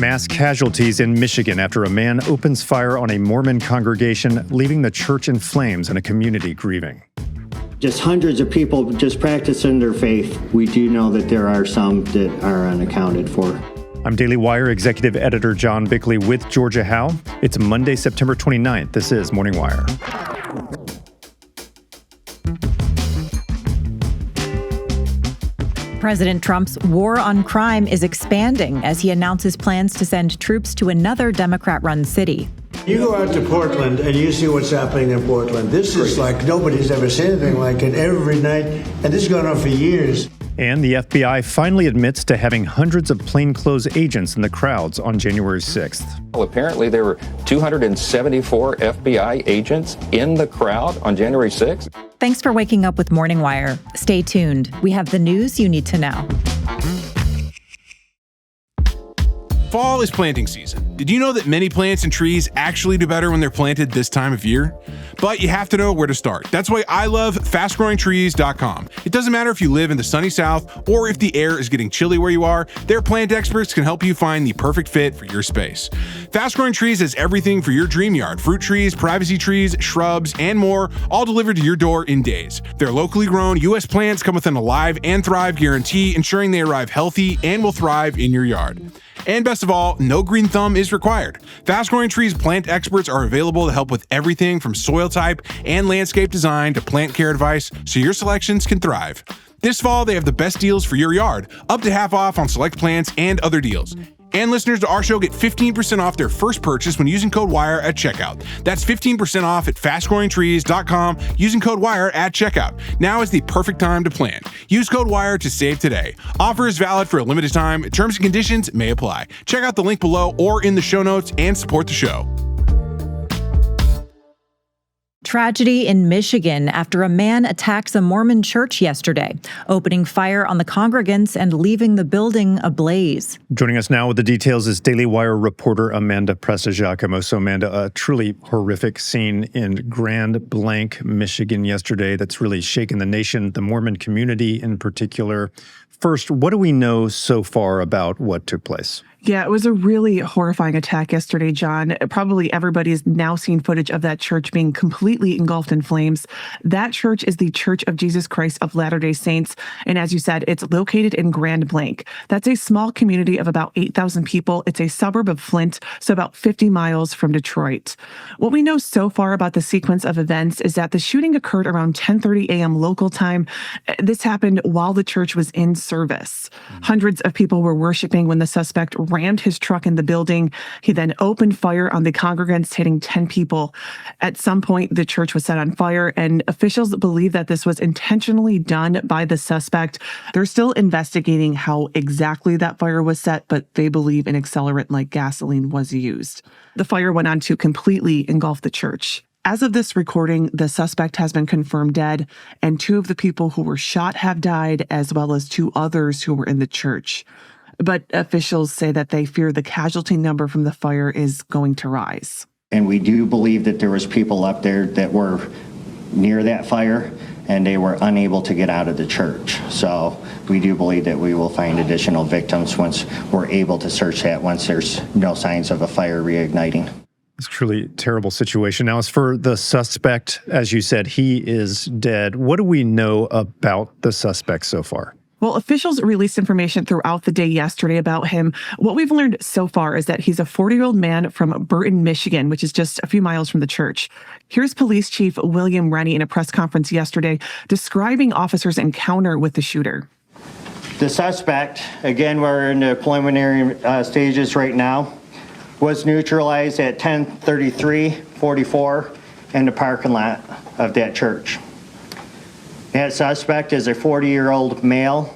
Mass casualties in Michigan after a man opens fire on a Mormon congregation, leaving the church in flames and a community grieving. Just hundreds of people just practicing their faith. We do know that there are some that are unaccounted for. I'm Daily Wire Executive Editor John Bickley with Georgia Howe. It's Monday, September 29th. This is Morning Wire. President Trump's war on crime is expanding as he announces plans to send troops to another Democrat-run city. You go out to Portland and you see what's happening in Portland. This is like nobody's ever seen anything like it every night, and this has gone on for years. And the FBI finally admits to having hundreds of plainclothes agents in the crowds on January 6th. Well, apparently there were 274 FBI agents in the crowd on January 6th. Thanks for waking up with Morning Wire. Stay tuned. We have the news you need to know. Fall is planting season. Did you know that many plants and trees actually do better when they're planted this time of year? But you have to know where to start. That's why I love fastgrowingtrees.com. It doesn't matter if you live in the sunny south or if the air is getting chilly where you are, their plant experts can help you find the perfect fit for your space. Fast Growing Trees has everything for your dream yard: fruit trees, privacy trees, shrubs, and more, all delivered to your door in days. Their locally grown U.S. plants come with an Alive and Thrive guarantee, ensuring they arrive healthy and will thrive in your yard. And best of all, no green thumb is required. Fast Growing Trees plant experts are available to help with everything from soil type and landscape design to plant care advice, so your selections can thrive. This fall, they have the best deals for your yard, up to half off on select plants and other deals. And listeners to our show get 15% off their first purchase when using code WIRE at checkout. That's 15% off at fastgrowingtrees.com using code WIRE at checkout. Now is the perfect time to plant. Use code WIRE to save today. Offer is valid for a limited time. Terms and conditions may apply. Check out the link below or in the show notes and support the show. Tragedy in Michigan after a man attacks a Mormon church yesterday, opening fire on the congregants and leaving the building ablaze. Joining us now with the details is Daily Wire reporter Amanda Prestigiacomo. So Amanda, a truly horrific scene in Grand Blanc, Michigan yesterday that's really shaken the nation, the Mormon community in particular. First, what do we know so far about what took place? Yeah, it was a really horrifying attack yesterday, John. Probably everybody's now seen footage of that church being completely engulfed in flames. That church is the Church of Jesus Christ of Latter-day Saints. And as you said, it's located in Grand Blanc. That's a small community of about 8,000 people. It's a suburb of Flint, so about 50 miles from Detroit. What we know so far about the sequence of events is that the shooting occurred around 10:30 a.m. local time. This happened while the church was in service. Hundreds of people were worshiping when the suspect rammed his truck in the building. He then opened fire on the congregants, hitting 10 people. At some point, the church was set on fire, and officials believe that this was intentionally done by the suspect. They're still investigating how exactly that fire was set, but they believe an accelerant like gasoline was used. The fire went on to completely engulf the church. As of this recording, the suspect has been confirmed dead, and 2 of the people who were shot have died, as well as 2 others who were in the church. But officials say that they fear the casualty number from the fire is going to rise. And we do believe that there was people up there that were near that fire and they were unable to get out of the church. So we do believe that we will find additional victims once we're able to search that, once there's no signs of a fire reigniting. It's a truly terrible situation. Now, as for the suspect, as you said, he is dead. What do we know about the suspect so far? Well, officials released information throughout the day yesterday about him. What we've learned so far is that he's a 40-year-old man from Burton, Michigan, which is just a few miles from the church. Here's Police Chief William Rennie in a press conference yesterday describing officers' encounter with the shooter. The suspect, again, we're in the preliminary stages right now, was neutralized at 10:33:44 in the parking lot of that church. That suspect is a 40-year-old male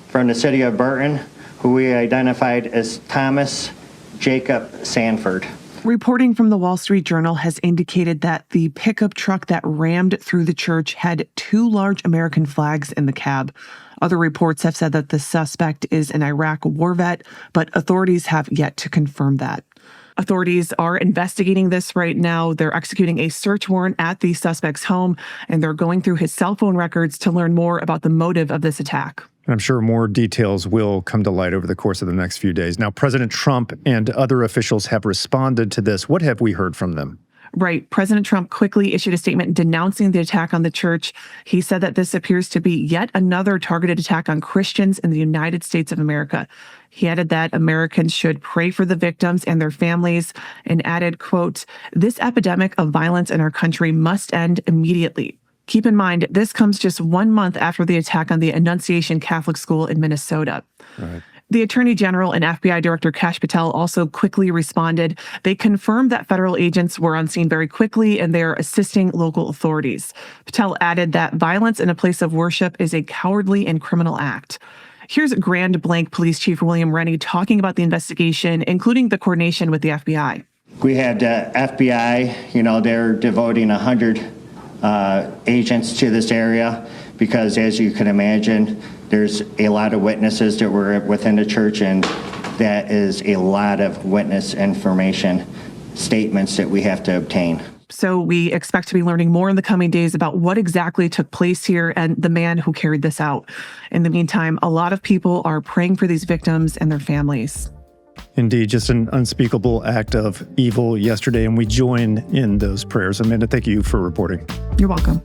from the city of Burton, who we identified as Thomas Jacob Sanford. Reporting from the Wall Street Journal has indicated that the pickup truck that rammed through the church had 2 large American flags in the cab. Other reports have said that the suspect is an Iraq war vet, but authorities have yet to confirm that. Authorities are investigating this right now. They're executing a search warrant at the suspect's home, and they're going through his cell phone records to learn more about the motive of this attack. And I'm sure more details will come to light over the course of the next few days. Now, President Trump and other officials have responded to this. What have we heard from them? Right. President Trump quickly issued a statement denouncing the attack on the church. He said that this appears to be yet another targeted attack on Christians in the United States of America. He added that Americans should pray for the victims and their families, and added, quote, "This epidemic of violence in our country must end immediately." Keep in mind, this comes just 1 month after the attack on the Annunciation Catholic School in Minnesota. Right. The Attorney General and FBI Director Kash Patel also quickly responded. They confirmed that federal agents were on scene very quickly and they're assisting local authorities. Patel added that violence in a place of worship is a cowardly and criminal act. Here's Grand Blanc Police Chief William Rennie talking about the investigation, including the coordination with the FBI. We had FBI, they're devoting 100 agents to this area because, as you can imagine, there's a lot of witnesses that were within the church, and that is a lot of witness information, statements that we have to obtain. So we expect to be learning more in the coming days about what exactly took place here and the man who carried this out. In the meantime, a lot of people are praying for these victims and their families. Indeed, just an unspeakable act of evil yesterday, and we join in those prayers. Amanda, thank you for reporting. You're welcome.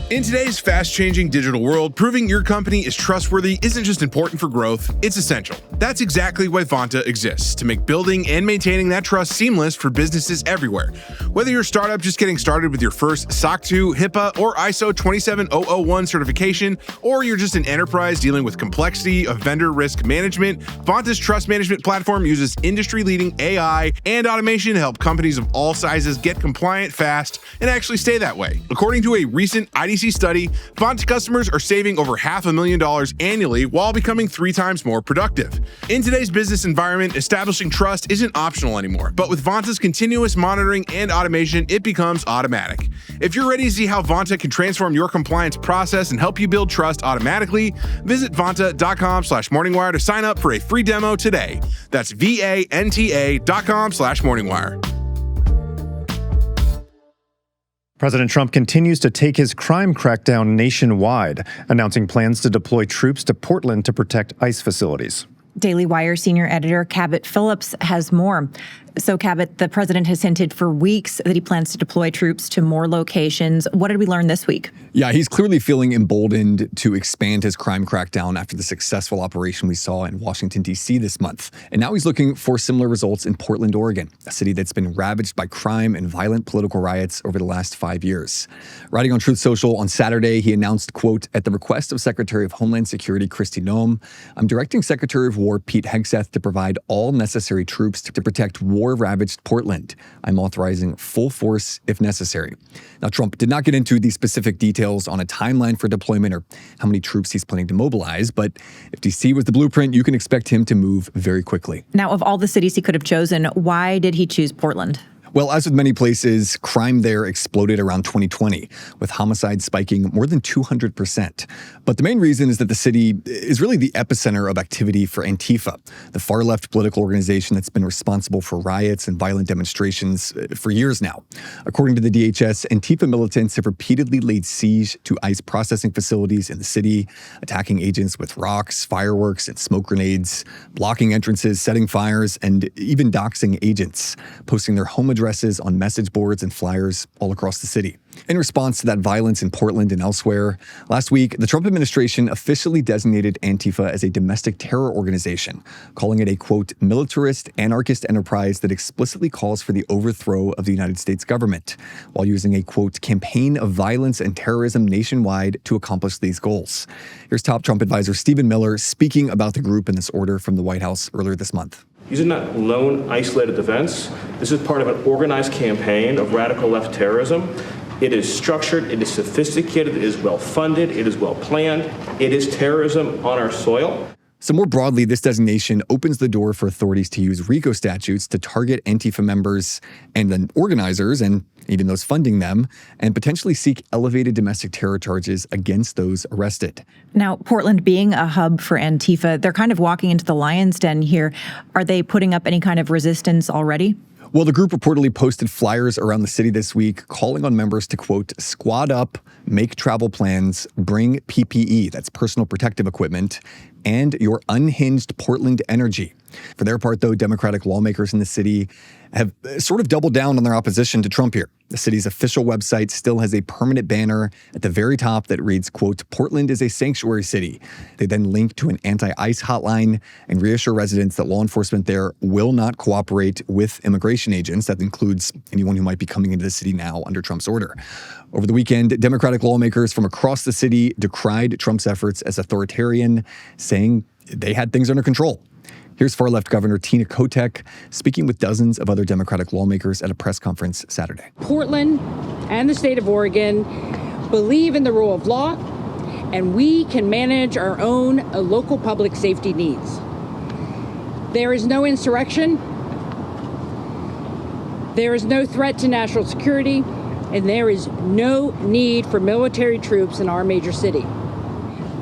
In today's fast-changing digital world, proving your company is trustworthy isn't just important for growth, it's essential. That's exactly why Vanta exists, to make building and maintaining that trust seamless for businesses everywhere. Whether you're a startup just getting started with your first SOC 2, HIPAA, or ISO 27001 certification, or you're just an enterprise dealing with complexity of vendor risk management, Vanta's trust management platform uses industry-leading AI and automation to help companies of all sizes get compliant fast and actually stay that way. According to a recent IDC study, Vanta customers are saving over $500,000 annually while becoming 3 times more productive. In today's business environment, establishing trust isn't optional anymore, but with Vanta's continuous monitoring and automation, it becomes automatic. If you're ready to see how Vanta can transform your compliance process and help you build trust automatically, visit vanta.com/morningwire to sign up for a free demo today. That's vanta.com/morningwire. President Trump continues to take his crime crackdown nationwide, announcing plans to deploy troops to Portland to protect ICE facilities. Daily Wire senior editor Cabot Phillips has more. So, Cabot, the president has hinted for weeks that he plans to deploy troops to more locations. What did we learn this week? Yeah, he's clearly feeling emboldened to expand his crime crackdown after the successful operation we saw in Washington, D.C. this month. And now he's looking for similar results in Portland, Oregon, a city that's been ravaged by crime and violent political riots over the last 5 years. Writing on Truth Social on Saturday, he announced, quote, "At the request of Secretary of Homeland Security Kristi Noem, I'm directing Secretary of War Pete Hegseth to provide all necessary troops to protect war-ravaged Portland. I'm authorizing full force if necessary." Now, Trump did not get into the specific details on a timeline for deployment or how many troops he's planning to mobilize, but if D.C. was the blueprint, you can expect him to move very quickly. Now, of all the cities he could have chosen, why did he choose Portland? Well, as with many places, crime there exploded around 2020, with homicides spiking more than 200%. But the main reason is that the city is really the epicenter of activity for Antifa, the far-left political organization that's been responsible for riots and violent demonstrations for years now. According to the DHS, Antifa militants have repeatedly laid siege to ICE processing facilities in the city, attacking agents with rocks, fireworks, and smoke grenades, blocking entrances, setting fires, and even doxing agents, posting their home addresses on message boards and flyers all across the city. In response to that violence in Portland and elsewhere, last week, the Trump administration officially designated Antifa as a domestic terror organization, calling it a, quote, militarist anarchist enterprise that explicitly calls for the overthrow of the United States government, while using a, quote, campaign of violence and terrorism nationwide to accomplish these goals. Here's top Trump advisor Stephen Miller speaking about the group in this order from the White House earlier this month. These are not lone, isolated events. This is part of an organized campaign of radical left terrorism. It is structured, it is sophisticated, it is well-funded, it is well-planned. It is terrorism on our soil. So more broadly, this designation opens the door for authorities to use RICO statutes to target Antifa members and then organizers and even those funding them, and potentially seek elevated domestic terror charges against those arrested. Now, Portland being a hub for Antifa, they're kind of walking into the lion's den here. Are they putting up any kind of resistance already? Well, the group reportedly posted flyers around the city this week calling on members to, quote, squad up, make travel plans, bring PPE, that's personal protective equipment, and your unhinged Portland energy. For their part, though, Democratic lawmakers in the city have sort of doubled down on their opposition to Trump here. The city's official website still has a permanent banner at the very top that reads, quote, Portland is a sanctuary city. They then link to an anti-ICE hotline and reassure residents that law enforcement there will not cooperate with immigration agents. That includes anyone who might be coming into the city now under Trump's order. Over the weekend, Democratic lawmakers from across the city decried Trump's efforts as authoritarian, saying they had things under control. Here's far-left Governor Tina Kotek speaking with dozens of other Democratic lawmakers at a press conference Saturday. Portland and the state of Oregon believe in the rule of law, and we can manage our own local public safety needs. There is no insurrection, there is no threat to national security, and there is no need for military troops in our major city.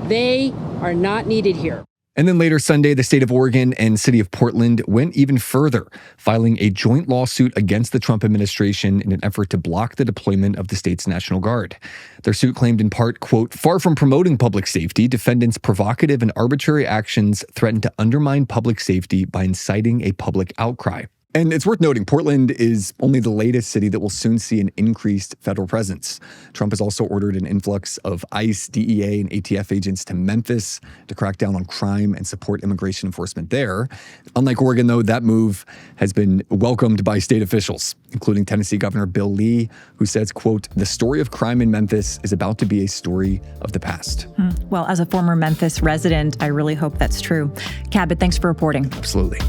They are not needed here. And then later Sunday, the state of Oregon and city of Portland went even further, filing a joint lawsuit against the Trump administration in an effort to block the deployment of the state's National Guard. Their suit claimed in part, quote, far from promoting public safety, defendants' provocative and arbitrary actions threatened to undermine public safety by inciting a public outcry. And it's worth noting, Portland is only the latest city that will soon see an increased federal presence. Trump has also ordered an influx of ICE, DEA, and ATF agents to Memphis to crack down on crime and support immigration enforcement there. Unlike Oregon, though, that move has been welcomed by state officials, including Tennessee Governor Bill Lee, who says, quote, the story of crime in Memphis is about to be a story of the past. Well, as a former Memphis resident, I really hope that's true. Cabot, thanks for reporting. Absolutely.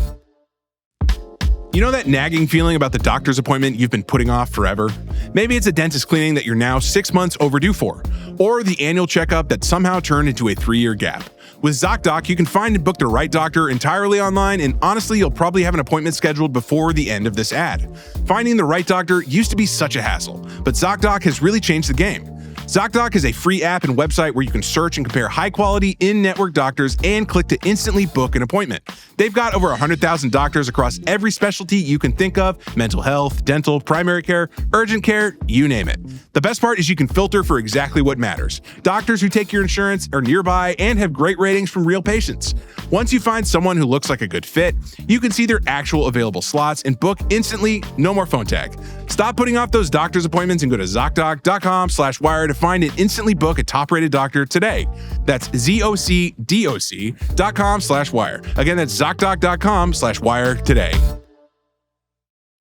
You know that nagging feeling about the doctor's appointment you've been putting off forever? Maybe it's a dentist cleaning that you're now 6 months overdue for, or the annual checkup that somehow turned into a 3-year gap. With ZocDoc, you can find and book the right doctor entirely online, and honestly, you'll probably have an appointment scheduled before the end of this ad. Finding the right doctor used to be such a hassle, but ZocDoc has really changed the game. ZocDoc is a free app and website where you can search and compare high-quality in-network doctors and click to instantly book an appointment. They've got over 100,000 doctors across every specialty you can think of: mental health, dental, primary care, urgent care, you name it. The best part is you can filter for exactly what matters. Doctors who take your insurance are nearby and have great ratings from real patients. Once you find someone who looks like a good fit, you can see their actual available slots and book instantly, no more phone tag. Stop putting off those doctor's appointments and go to ZocDoc.com/wire to find and instantly book a top-rated doctor today. That's ZocDoc.com/wire. Again, that's ZocDoc.com/wire today.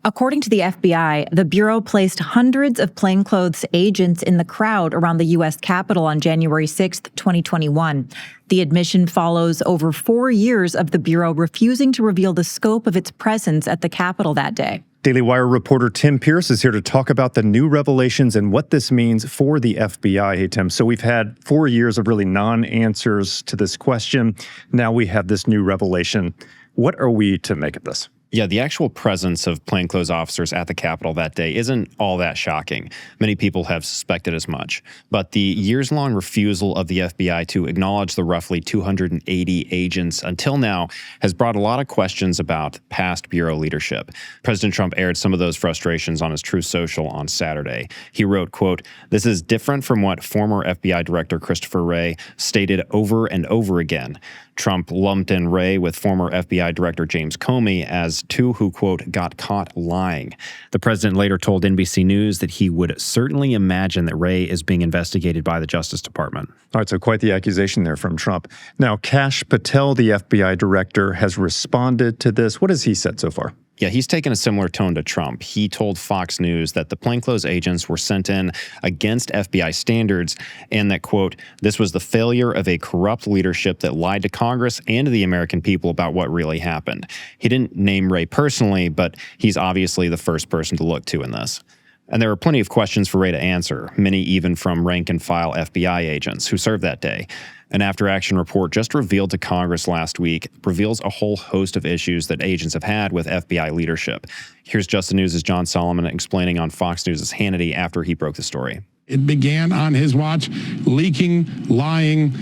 According to the FBI, the Bureau placed hundreds of plainclothes agents in the crowd around the U.S. Capitol on January 6, 2021. The admission follows over 4 years of the Bureau refusing to reveal the scope of its presence at the Capitol that day. Daily Wire reporter Tim Pierce is here to talk about the new revelations and what this means for the FBI. Hey, Tim. So we've had 4 years of really non-answers to this question. Now we have this new revelation. What are we to make of this? Yeah, the actual presence of plainclothes officers at the Capitol that day isn't all that shocking. Many people have suspected as much. But the years-long refusal of the FBI to acknowledge the roughly 280 agents until now has brought a lot of questions about past Bureau leadership. President Trump aired some of those frustrations on his Truth Social on Saturday. He wrote, quote, "This is different from what former FBI Director Christopher Wray stated over and over again." Trump lumped in Wray with former FBI Director James Comey as two who, quote, got caught lying. The president later told NBC News that he would certainly imagine that Wray is being investigated by the Justice Department. All right, so quite the accusation there from Trump. Now, Kash Patel, the FBI director, has responded to this. What has he said so far? Yeah, he's taken a similar tone to Trump. He told Fox News that the plainclothes agents were sent in against FBI standards and that, quote, this was the failure of a corrupt leadership that lied to Congress and to the American people about what really happened. He didn't name Wray personally, but he's obviously the first person to look to in this. And there are plenty of questions for Wray to answer, many even from rank-and-file FBI agents who served that day. An after-action report just revealed to Congress last week reveals a whole host of issues that agents have had with FBI leadership. Here's Just the News' John Solomon explaining on Fox News' Hannity after he broke the story. It began on his watch, leaking, lying,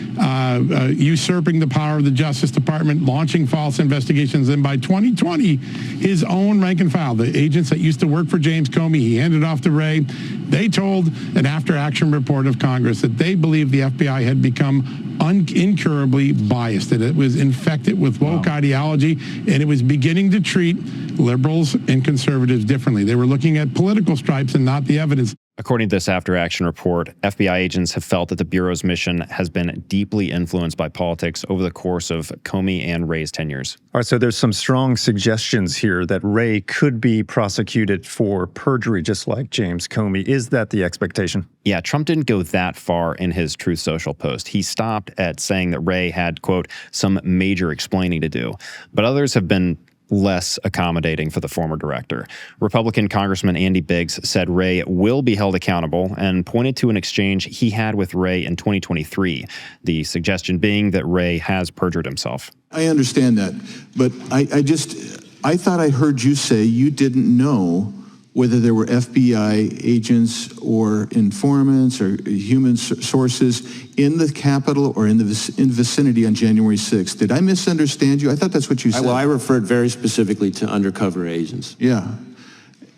usurping the power of the Justice Department, launching false investigations. And by 2020, his own rank and file, the agents that used to work for James Comey, he handed off to Ray. They told an after-action report of Congress that they believed the FBI had become incurably biased, that it was infected with woke ideology, and it was beginning to treat liberals and conservatives differently. They were looking at political stripes and not the evidence. According to this after-action report, FBI agents have felt that the Bureau's mission has been deeply influenced by politics over the course of Comey and Ray's tenures. All right, so there's some strong suggestions here that Ray could be prosecuted for perjury, just like James Comey. Is that the expectation? Yeah, Trump didn't go that far in his Truth Social post. He stopped at saying that Ray had, quote, some major explaining to do. But others have been less accommodating for the former director. Republican Congressman Andy Biggs said Ray will be held accountable and pointed to an exchange he had with Ray in 2023, the suggestion being that Ray has perjured himself. I understand that, but I thought I heard you say you didn't know whether there were FBI agents or informants or human sources in the Capitol or in the vicinity on January 6th. Did I misunderstand you? I thought that's what you said. Well, I referred very specifically to undercover agents. Yeah.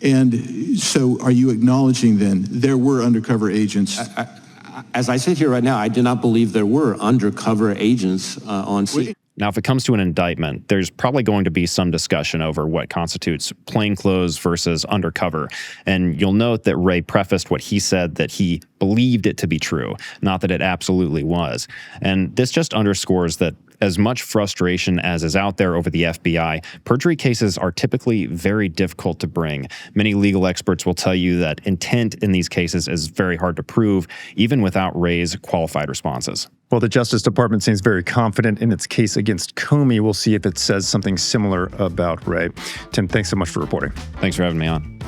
And so are you acknowledging then there were undercover agents? As I sit here right now, I do not believe there were undercover agents on scene. Now, if it comes to an indictment, there's probably going to be some discussion over what constitutes plainclothes versus undercover. And you'll note that Ray prefaced what he said that he believed it to be true, not that it absolutely was. And this just underscores that as much frustration as is out there over the FBI, perjury cases are typically very difficult to bring. Many legal experts will tell you that intent in these cases is very hard to prove, even without Ray's qualified responses. Well, the Justice Department seems very confident in its case against Comey. We'll see if it says something similar about Ray. Tim, thanks so much for reporting. Thanks for having me on.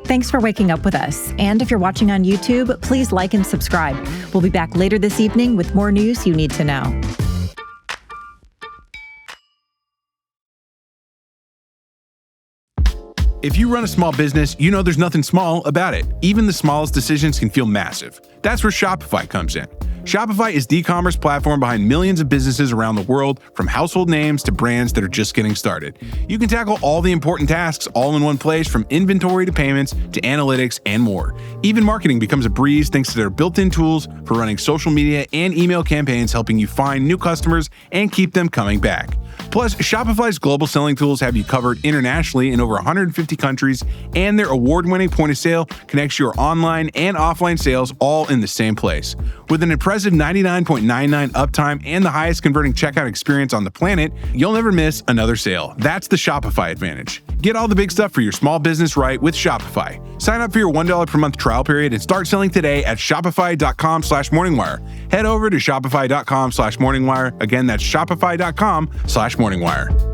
Thanks for waking up with us. And if you're watching on YouTube, please like and subscribe. We'll be back later this evening with more news you need to know. If you run a small business, you know there's nothing small about it. Even the smallest decisions can feel massive. That's where Shopify comes in. Shopify is the e-commerce platform behind millions of businesses around the world, from household names to brands that are just getting started. You can tackle all the important tasks all in one place, from inventory to payments to analytics and more. Even marketing becomes a breeze thanks to their built-in tools for running social media and email campaigns, helping you find new customers and keep them coming back. Plus, Shopify's global selling tools have you covered internationally in over 150 countries, and their award-winning point of sale connects your online and offline sales all in the same place. With an impressive 99.99 uptime and the highest converting checkout experience on the planet, you'll never miss another sale. That's the Shopify advantage. Get all the big stuff for your small business right with Shopify. Sign up for your $1 per month trial period and start selling today at shopify.com/morningwire. Head over to shopify.com/morningwire. Again, that's shopify.com/morningwire.